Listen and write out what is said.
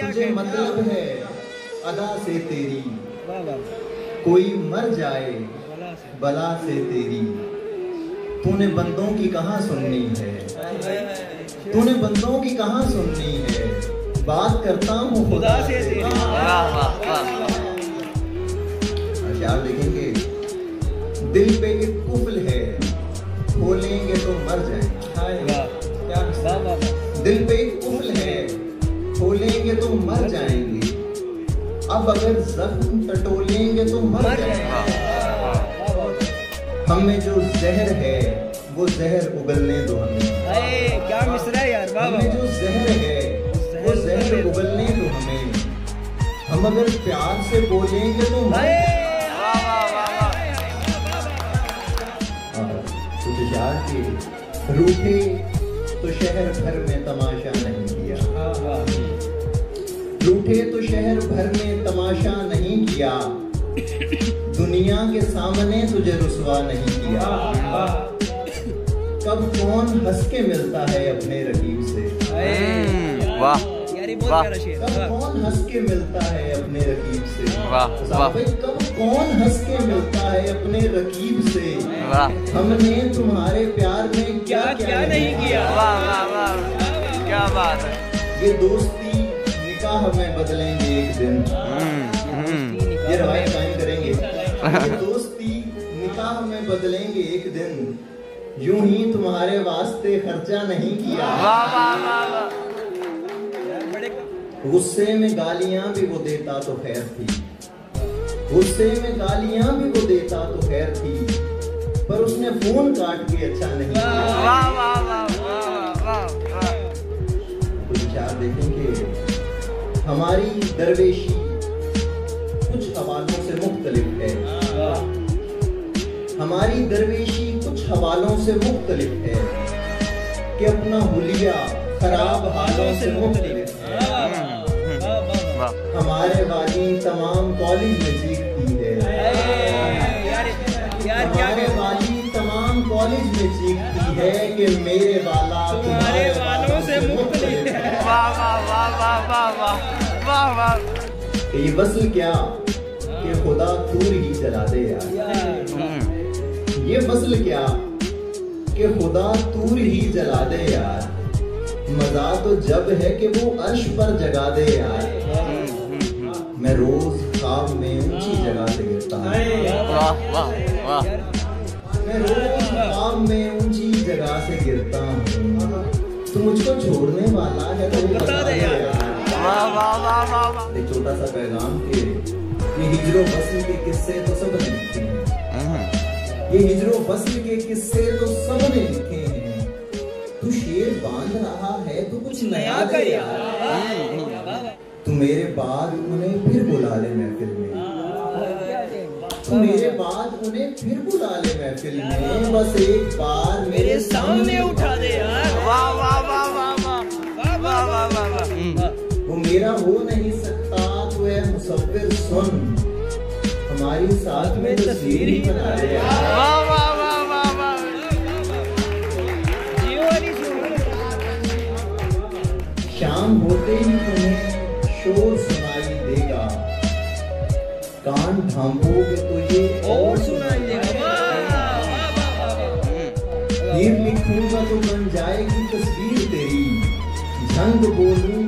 तुझे मतलब है अदा से तेरी, कोई मर जाए बला से तेरी। तूने बंदों की कहाँ सुननी है, तूने बंदों की कहाँ सुननी है, बात करता हूँ खुदा से तेरी। अशार देखेंगे, दिल पे एक कुफल है, खोलेंगे तो मर जाएंगे। दिल पे एक कुफल है, खोलेंगे तो मर जाएंगे। अब अगर जख्म टटोलेंगे तो मर जाएंगे। हमें जो जहर है वो जहर उगलने दो हमें। क्या मिसरा है यार। हमें जो जहर है वो जहर उगलने दो हमें। हम अगर प्यार से बोलेंगे तो कुछ यार के रूठे तो शहर भर में तमाशा नहीं किया। रूठे तो शहर भर में तमाशा नहीं किया। दुनिया के सामने तुझे रुसवा नहीं किया। कब कौन हंस के मिलता है अपने रकीब से। वाह कब कौन हंस के मिलता है अपने रकीब से। वाह कब कौन हंस के मिलता है अपने रकीब से। वाह हमने तुम्हारे प्यार में क्या क्या नहीं किया। वाह वाह वाह क्या बात है। ये दोस्ती निकाह में बदलेंगे एक दिन। ये रवायत कायम करेंगे। ये दोस्ती निकाह में बदलेंगे एक दिन। यूं ही तुम्हारे वास्ते खर्चा नहीं किया। वाह वाह वाह। गुस्से में गालियां भी वो देता तो खैर थी। गुस्से में गालियां भी वो देता तो खैर थी, पर उसने फोन काट के अच्छा नहीं किया। वाह वाह वाह वाह। कुछ विचार देखेंगे, हमारी दरवेशी कुछ हवालों से मुख्तलिफ है। हमारी दरवेशी कुछ हवालों से मुख्तलिफ है कि अपना हुलिया खराब हालों से मुख्तलिफ है। हमारे वाली तमाम कॉलेज में सीखती है। हमारे वाली तमाम कॉलेज में सीखती है कि मेरे वाला तुम्हारे वालों से मुख्तलिफ है। वाह वाह वाह वाह वाह वाह वाह। ये वस्ल क्या कि खुदा तूर ही जला दे यार। ये वस्ल क्या कि खुदा तूर ही जला दे यार। मजा तो जब है कि वो अर्श पर जगा दे यार। मैं रोज ख्वाब में ऊंची जगह से गिरता हूँ। वाह वाह वाह। मैं रोज ख्वाब में ऊंची जगह से गिरता हूँ। तू मुझको छोड़ने वाला है तो बता दे यार। वाह वाह वाह वाह। एक छोटा सा पैगाम के ये हिजरो वस्ल के किस्से तो सब ने लिखे हैं। ये हिजरो वस्ल के किस्से तो सब ने लिखे हैं। तू शेर बांध रहा है तो कुछ नया कर यार। तू मेरे बाद उन्हें फिर बुला ले महफिल में। तू मेरे बाद उन्हें फिर बुला ले महफिल में। बस एक बार मेरे सामने उठा दे यार। वाह वाह वाह वाह वाह वाह वाह। वो मेरा हो नहीं सकता तो है मुसव्विर सुन। हमारी साथ में तस्वीर ही बना ले यार। वाह वाह वाह वाह वाह। शाम होते ही तुम्हें शोर सुनाई देगा। कान थामोगे तो ये और सुनाई देगा। तीर लिखूंगा तो बन जाएगी तस्वीर तेरी। झंग बोलूंगा